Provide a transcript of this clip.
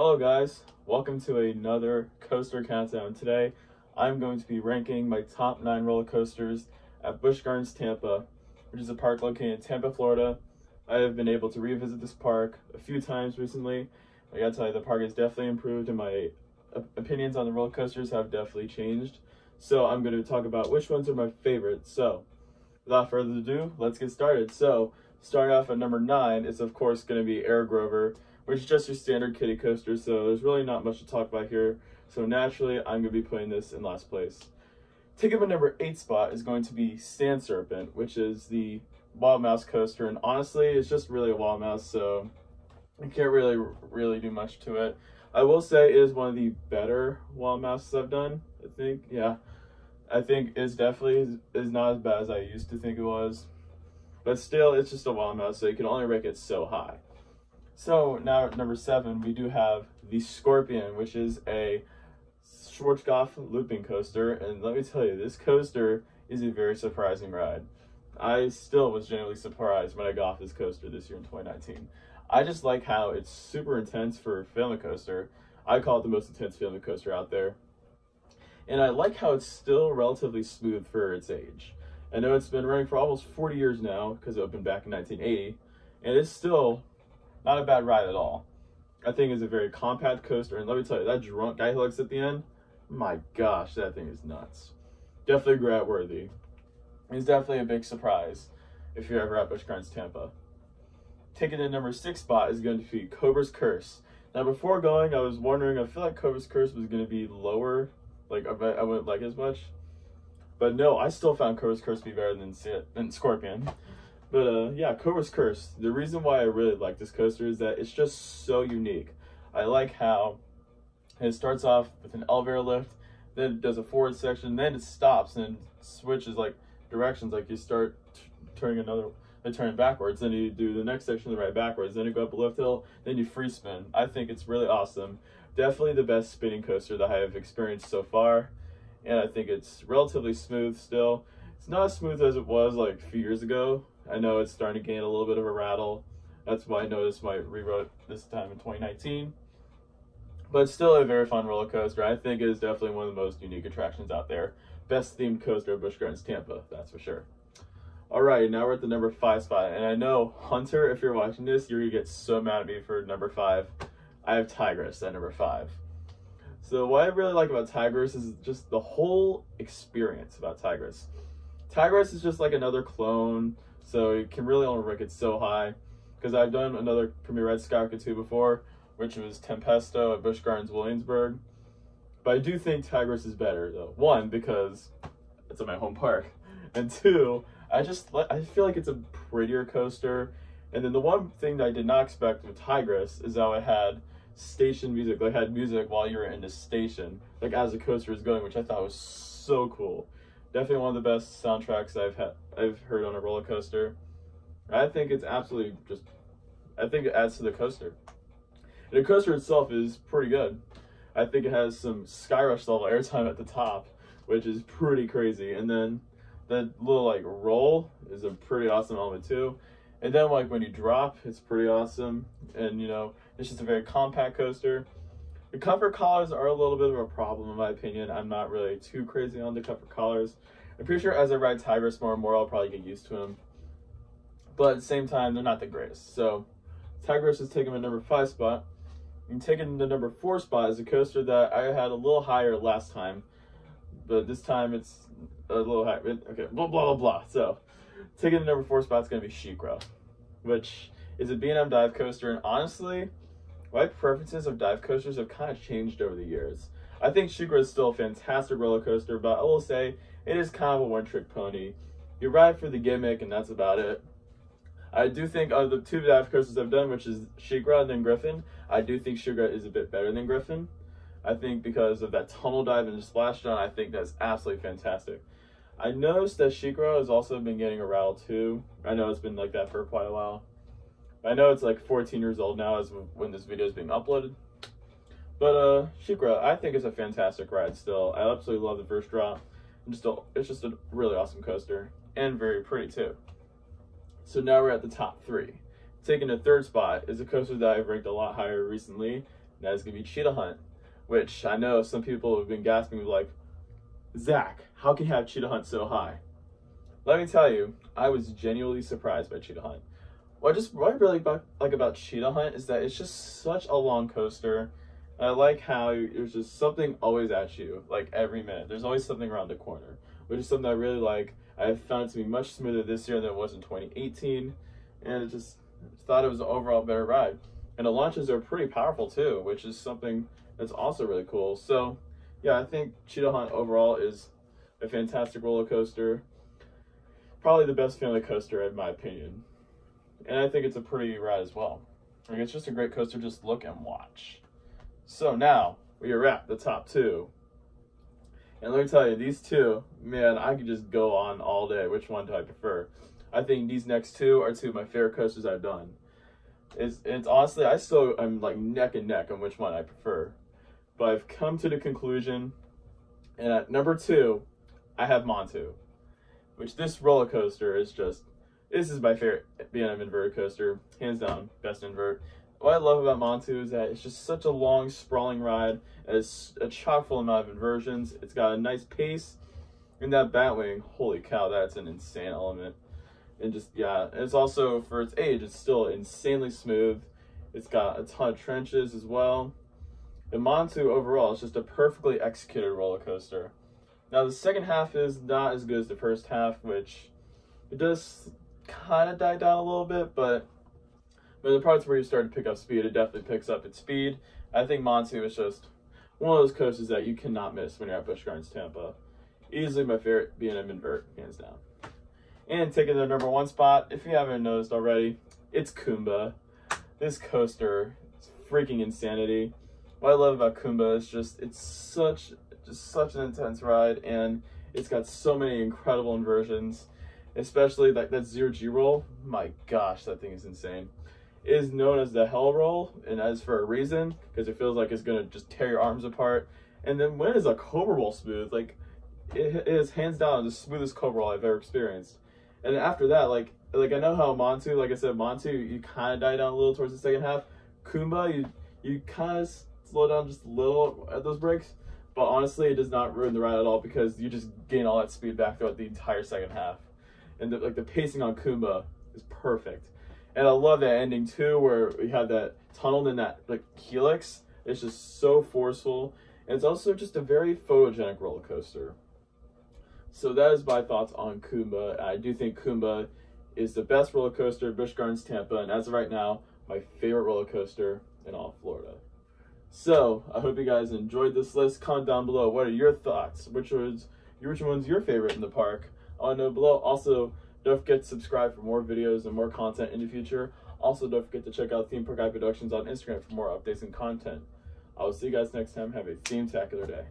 Hello guys, welcome to another coaster countdown. Today I'm going to be ranking my top 9 roller coasters at Busch Gardens Tampa, which is a park located in Tampa, Florida. I have been able to revisit this park a few times recently. I gotta tell you, the park has definitely improved and my opinions on the roller coasters have definitely changed. So I'm going to talk about which ones are my favorites. So without further ado, let's get started. So starting off at number 9 is of course going to be Air Grover, which is just your standard kiddie coaster, so there's really not much to talk about here. So naturally, I'm going to be putting this in last place. Taking my number 8 spot is going to be Serpent, which is the Wild Mouse coaster, and honestly, it's just really a Wild Mouse, so I can't really do much to it. I will say it is one of the better Wild Mouses I've done, I think. Yeah, I think it's definitely is not as bad as I used to think it was, but still, it's just a Wild Mouse, so you can only rank it so high. So now at number 7, we do have the Scorpion, which is a Schwarzkopf looping coaster. And let me tell you, this coaster is a very surprising ride. I still was genuinely surprised when I got off this coaster this year in 2019. I just like how it's super intense for a family coaster. I call it the most intense family coaster out there. And I like how it's still relatively smooth for its age. I know it's been running for almost 40 years now because it opened back in 1980, and it's still not a bad ride at all. I think it's a very compact coaster, and let me tell you, that drunk guy who looks at the end, my gosh, that thing is nuts. Definitely grab worthy. It's definitely a big surprise if you're ever at Busch Gardens Tampa. Taking the number 6 spot is going to be Cobra Curse. Now before going, I was wondering, I feel like Cobra Curse was going to be lower, like I wouldn't like as much. But no, I still found Cobra Curse to be better than Scorpion. But yeah, Cobra Curse, the reason why I really like this coaster is that it's just so unique. I like how it starts off with an elevator lift, then it does a forward section, then it stops and switches like directions, like you start turning backwards, then you do the next section the right backwards, then you go up a lift hill, then you free spin. I think it's really awesome. Definitely the best spinning coaster that I have experienced so far, and I think it's relatively smooth still. It's not as smooth as it was like a few years ago. I know it's starting to gain a little bit of a rattle. That's why I noticed my rewrote this time in 2019. But it's still a very fun roller coaster. I think it is definitely one of the most unique attractions out there. Best themed coaster at Busch Gardens Tampa, that's for sure. Alright, now we're at the number 5 spot. And I know, Hunter, if you're watching this, you're going to get so mad at me for number 5. I have Tigress at number 5. So what I really like about Tigress is just the whole experience about Tigress. Tigress is just like another clone, so you can really only rank it so high. Because I've done another Premier Red SheiKra 2 before, which was Tempesto at Busch Gardens Williamsburg. But I do think Tigress is better, though. 1, because it's in my home park. And 2, I feel like it's a prettier coaster. And then the one thing that I did not expect with Tigress is how it had station music. Like, it had music while you were in the station, like as the coaster is going, which I thought was so cool. Definitely one of the best soundtracks I've heard on a roller coaster. I think it's absolutely I think it adds to the coaster. And the coaster itself is pretty good. I think it has some Skyrush level airtime at the top, which is pretty crazy. And then the little like roll is a pretty awesome element too. And then like when you drop, it's pretty awesome. And you know, it's just a very compact coaster. The comfort collars are a little bit of a problem in my opinion. I'm not really too crazy on the comfort collars. I'm pretty sure as I ride Tigress more and more, I'll probably get used to them. But at the same time, they're not the greatest. So Tigress is taking my number 5 spot. And taking the number 4 spot is a coaster that I had a little higher last time. But this time it's a little higher. Okay, blah, blah, blah, blah. So taking the number 4 spot is going to be SheiKra, which is a B&M dive coaster. And honestly, my preferences of dive coasters have kind of changed over the years. I think SheiKra is still a fantastic roller coaster, but I will say it is kind of a one-trick pony. You ride for the gimmick, and that's about it. I do think of the 2 dive coasters I've done, which is SheiKra and then Griffin, I do think SheiKra is a bit better than Griffin. I think because of that tunnel dive and the splashdown, I think that's absolutely fantastic. I noticed that SheiKra has also been getting a rattle too. I know it's been like that for quite a while. I know it's like 14 years old now as when this video is being uploaded. But SheiKra, I think it's a fantastic ride still. I absolutely love the first drop. It's just a really awesome coaster. And very pretty too. So now we're at the top 3. Taking the 3rd spot is a coaster that I've ranked a lot higher recently, and that is going to be Cheetah Hunt, which I know some people have been gasping like, Zach, how can you have Cheetah Hunt so high? Let me tell you, I was genuinely surprised by Cheetah Hunt. What I really like about Cheetah Hunt is that it's just such a long coaster. I like how there's just something always at you, like every minute. There's always something around the corner, which is something I really like. I found it to be much smoother this year than it was in 2018, and I just thought it was an overall better ride. And the launches are pretty powerful too, which is something that's also really cool. So yeah, I think Cheetah Hunt overall is a fantastic roller coaster. Probably the best family coaster in my opinion. And I think it's a pretty ride as well. Like, it's just a great coaster, just look and watch. So now we are at the top two. And let me tell you, these two, man, I could just go on all day. Which one do I prefer? I think these next two are two of my favorite coasters I've done. It's honestly, I'm like neck and neck on which one I prefer. But I've come to the conclusion, and at number 2, I have Monstadt, which this roller coaster is just, this is my favorite B&M inverted coaster, hands down, best invert. What I love about Monstadt is that it's just such a long, sprawling ride. It's a chock full amount of inversions. It's got a nice pace, and that Batwing, holy cow, that's an insane element. And just, yeah, it's also, for its age, it's still insanely smooth. It's got a ton of trenches as well. And Monstadt overall is just a perfectly executed roller coaster. Now the second half is not as good as the first half, which it does kind of die down a little bit, but the parts where you start to pick up speed, it definitely picks up its speed. I think Monstadt is just one of those coasters that you cannot miss when you're at Busch Gardens Tampa. Easily my favorite B&M invert, hands down. And taking the number 1 spot, if you haven't noticed already, it's Kumba. This coaster is freaking insanity. What I love about Kumba is just, it's such an intense ride, and it's got so many incredible inversions, especially that 0G roll. My gosh, that thing is insane. It is known as the hell roll, and that is for a reason, because it feels like it's gonna just tear your arms apart. And then when is a Cobra roll smooth? Like, it is hands down the smoothest Cobra roll I've ever experienced. And after that, like I know how Monstadt, like I said, Monstadt, you kind of die down a little towards the second half. Kumba, you kind of slow down just a little at those breaks, but honestly, it does not ruin the ride at all because you just gain all that speed back throughout the entire second half. And the pacing on Kumba is perfect. And I love that ending too, where we have that tunnel and that like helix. It's just so forceful, and it's also just a very photogenic roller coaster. So that is my thoughts on Kumba. I do think Kumba is the best roller coaster at Busch Gardens Tampa, and as of right now, my favorite roller coaster in all of Florida. So I hope you guys enjoyed this list. Comment down below, what are your thoughts? Which one's your favorite in the park? I want to know below. Also, don't forget to subscribe for more videos and more content in the future. Also, don't forget to check out Theme Park Guy Productions on Instagram for more updates and content. I will see you guys next time. Have a theme-tacular day.